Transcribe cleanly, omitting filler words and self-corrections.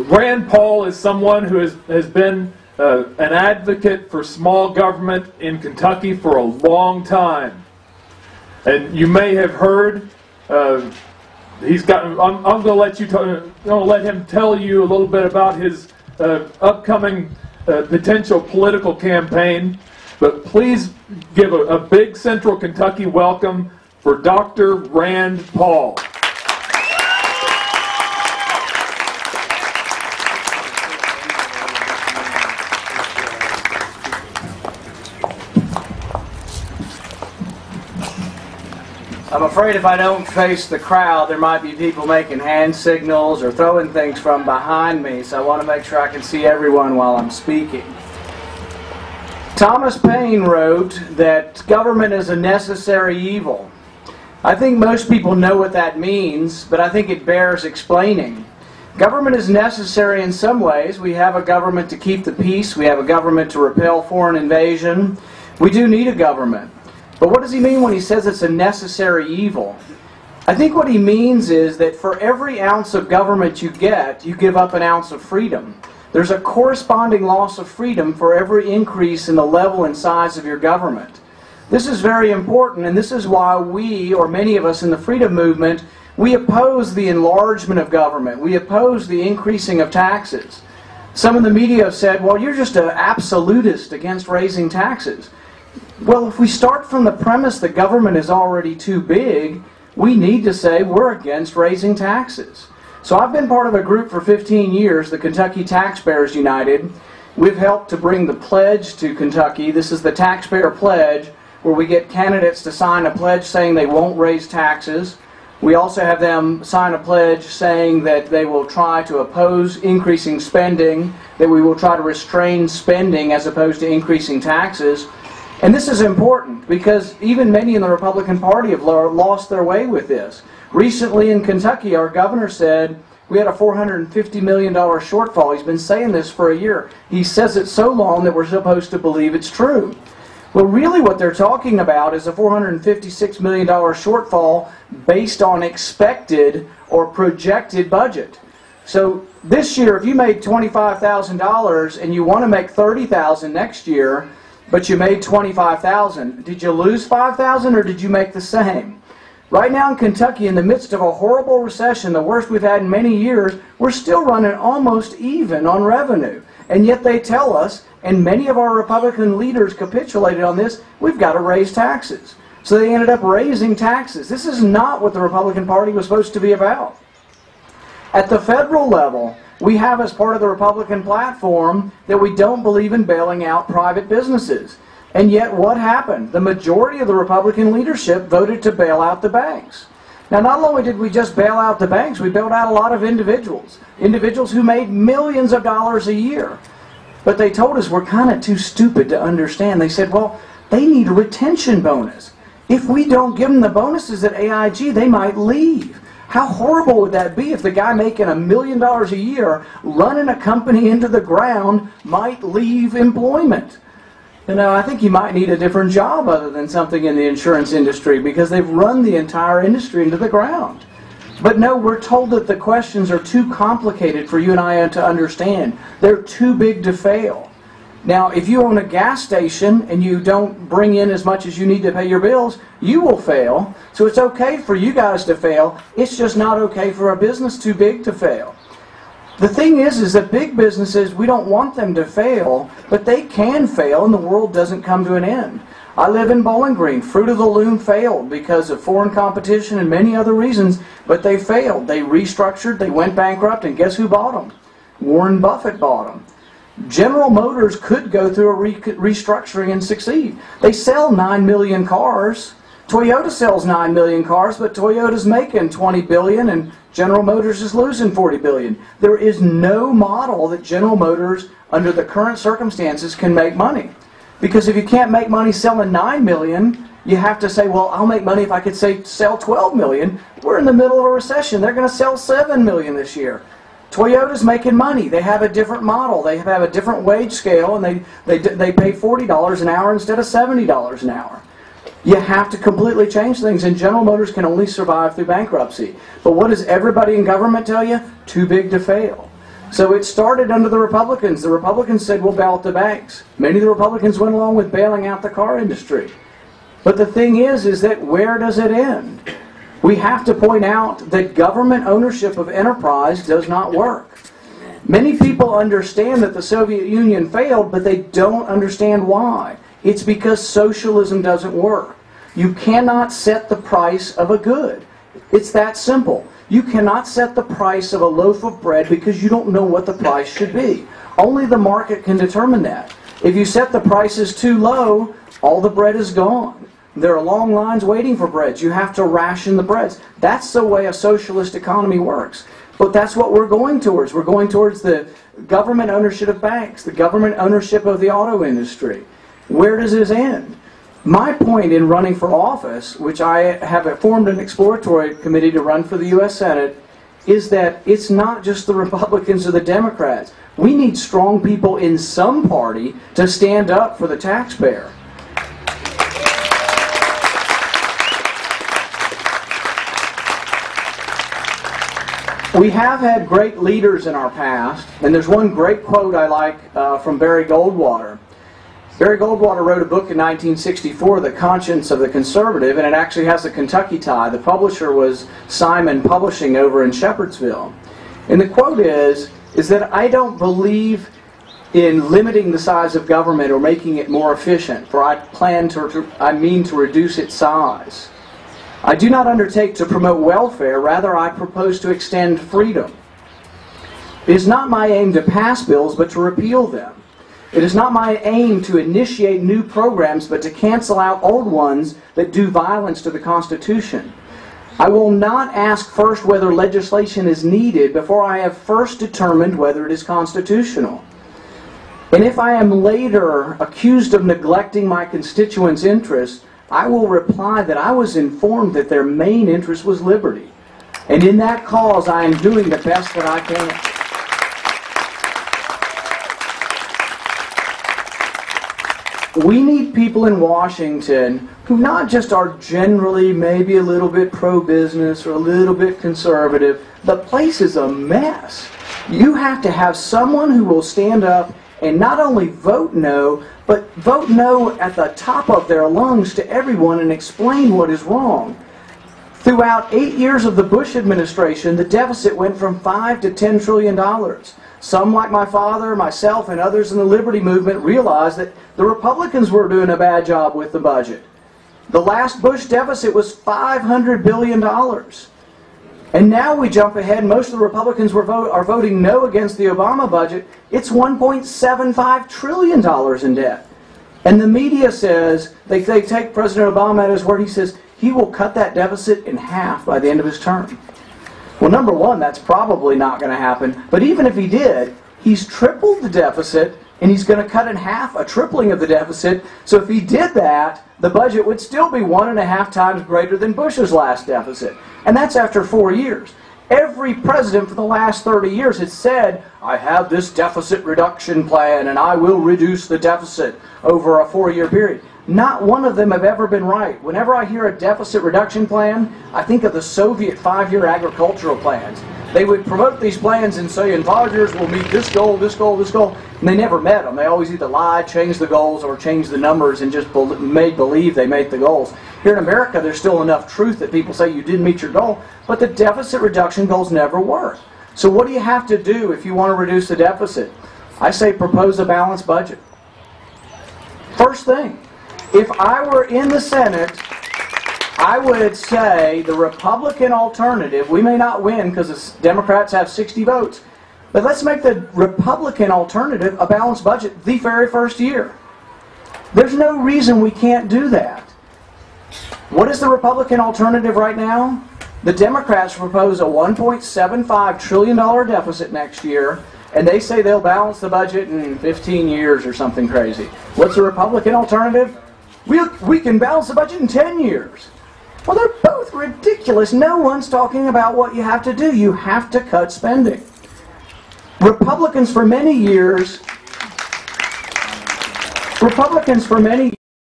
Rand Paul is someone who has been an advocate for small government in Kentucky for a long time. And you may have heard, he's got. I'm going to let him tell you a little bit about his upcoming potential political campaign. But please give a big Central Kentucky welcome for Dr. Rand Paul. I'm afraid if I don't face the crowd, there might be people making hand signals or throwing things from behind me, so I want to make sure I can see everyone while I'm speaking. Thomas Paine wrote that government is a necessary evil. I think most people know what that means, but I think it bears explaining. Government is necessary in some ways. We have a government to keep the peace. We have a government to repel foreign invasion. We do need a government. But what does he mean when he says it's a necessary evil? I think what he means is that for every ounce of government you get, you give up an ounce of freedom. There's a corresponding loss of freedom for every increase in the level and size of your government. This is very important, and this is why we, or many of us in the freedom movement, we oppose the enlargement of government. We oppose the increasing of taxes. Some in the media have said, well, you're just an absolutist against raising taxes. Well, if we start from the premise that government is already too big, we need to say we're against raising taxes. So I've been part of a group for 15 years, the Kentucky Taxpayers United. We've helped to bring the pledge to Kentucky. This is the Taxpayer Pledge, where we get candidates to sign a pledge saying they won't raise taxes. We also have them sign a pledge saying that they will try to oppose increasing spending, that we will try to restrain spending as opposed to increasing taxes. And this is important because even many in the Republican Party have lost their way with this. Recently in Kentucky, our governor said we had a $450 million shortfall. He's been saying this for a year. He says it so long that we're supposed to believe it's true. Well, really what they're talking about is a $456 million shortfall based on expected or projected budget. So this year, if you made $25,000 and you want to make $30,000 next year, but you made $25,000. Did you lose $5,000 or did you make the same? Right now in Kentucky, in the midst of a horrible recession, the worst we've had in many years, we're still running almost even on revenue. And yet they tell us, and many of our Republican leaders capitulated on this, we've got to raise taxes. So they ended up raising taxes. This is not what the Republican Party was supposed to be about. At the federal level, we have as part of the Republican platform that we don't believe in bailing out private businesses. And yet what happened? The majority of the Republican leadership voted to bail out the banks. Now not only did we just bail out the banks, we bailed out a lot of individuals. Individuals who made millions of dollars a year. But they told us we're kind of too stupid to understand. They said, well, they need a retention bonus. If we don't give them the bonuses at AIG, they might leave. How horrible would that be if the guy making $1 million a year, running a company into the ground, might leave employment? You know, I think he might need a different job other than something in the insurance industry because they've run the entire industry into the ground. But no, we're told that the questions are too complicated for you and I to understand. They're too big to fail. Now, if you own a gas station and you don't bring in as much as you need to pay your bills, you will fail. So it's okay for you guys to fail. It's just not okay for a business too big to fail. The thing is that big businesses, we don't want them to fail, but they can fail and the world doesn't come to an end. I live in Bowling Green. Fruit of the Loom failed because of foreign competition and many other reasons, but they failed. They restructured, they went bankrupt, and guess who bought them? Warren Buffett bought them. General Motors could go through a restructuring and succeed. They sell 9 million cars. Toyota sells 9 million cars, but Toyota's making 20 billion and General Motors is losing 40 billion. There is no model that General Motors, under the current circumstances, can make money. Because if you can't make money selling 9 million, you have to say, well, I'll make money if I could sell 12 million. We're in the middle of a recession. They're going to sell 7 million this year. Toyota's making money. They have a different model. They have a different wage scale, and they pay $40 an hour instead of $70 an hour. You have to completely change things, and General Motors can only survive through bankruptcy. But what does everybody in government tell you? Too big to fail. So it started under the Republicans. The Republicans said, we'll bail out the banks. Many of the Republicans went along with bailing out the car industry. But the thing is that where does it end? We have to point out that government ownership of enterprise does not work. Many people understand that the Soviet Union failed, but they don't understand why. It's because socialism doesn't work. You cannot set the price of a good. It's that simple. You cannot set the price of a loaf of bread because you don't know what the price should be. Only the market can determine that. If you set the prices too low, all the bread is gone. There are long lines waiting for breads. You have to ration the breads. That's the way a socialist economy works. But that's what we're going towards. We're going towards the government ownership of banks, the government ownership of the auto industry. Where does this end? My point in running for office, which I have formed an exploratory committee to run for the U.S. Senate, is that it's not just the Republicans or the Democrats. We need strong people in some party to stand up for the taxpayer. We have had great leaders in our past, and there's one great quote I like from Barry Goldwater. Barry Goldwater wrote a book in 1964, The Conscience of the Conservative, and it actually has a Kentucky tie. The publisher was Simon Publishing over in Shepherdsville. And the quote is that I don't believe in limiting the size of government or making it more efficient, for I mean to reduce its size. I do not undertake to promote welfare, rather I propose to extend freedom. It is not my aim to pass bills, but to repeal them. It is not my aim to initiate new programs, but to cancel out old ones that do violence to the Constitution. I will not ask first whether legislation is needed before I have first determined whether it is constitutional. And if I am later accused of neglecting my constituents' interests, I will reply that I was informed that their main interest was liberty. And in that cause, I am doing the best that I can. We need people in Washington who not just are generally maybe a little bit pro-business or a little bit conservative. The place is a mess. You have to have someone who will stand up and not only vote no, but vote no at the top of their lungs to everyone and explain what is wrong. Throughout 8 years of the Bush administration, the deficit went from $5 to $10 trillion. Some, like my father, myself, and others in the Liberty Movement, realized that the Republicans were doing a bad job with the budget. The last Bush deficit was $500 billion. And now we jump ahead. Most of the Republicans are voting no against the Obama budget. It's $1.75 trillion in debt. And the media says, they take President Obama at his word. He says he will cut that deficit in half by the end of his term. Well, number one, that's probably not going to happen. But even if he did, he's tripled the deficit, and he's going to cut in half a tripling of the deficit. So if he did that, the budget would still be 1.5 times greater than Bush's last deficit. And that's after 4 years. Every president for the last 30 years has said, I have this deficit reduction plan, and I will reduce the deficit over a 4-year period. Not one of them have ever been right. Whenever I hear a deficit reduction plan, I think of the Soviet 5-year agricultural plans. They would promote these plans and say, in 5 years we'll meet this goal, this goal, this goal. And they never met them. They always either lied, changed the goals, or changed the numbers and just made believe they made the goals. Here in America, there's still enough truth that people say you didn't meet your goal, but the deficit reduction goals never work. So what do you have to do if you want to reduce the deficit? I say propose a balanced budget. First thing. If I were in the Senate, I would say the Republican alternative, we may not win because the Democrats have 60 votes, but let's make the Republican alternative a balanced budget the very first year. There's no reason we can't do that. What is the Republican alternative right now? The Democrats propose a $1.75 trillion deficit next year, and they say they'll balance the budget in 15 years or something crazy. What's the Republican alternative? We can balance the budget in 10 years. Well, they're both ridiculous. No one's talking about what you have to do. You have to cut spending. Republicans for many years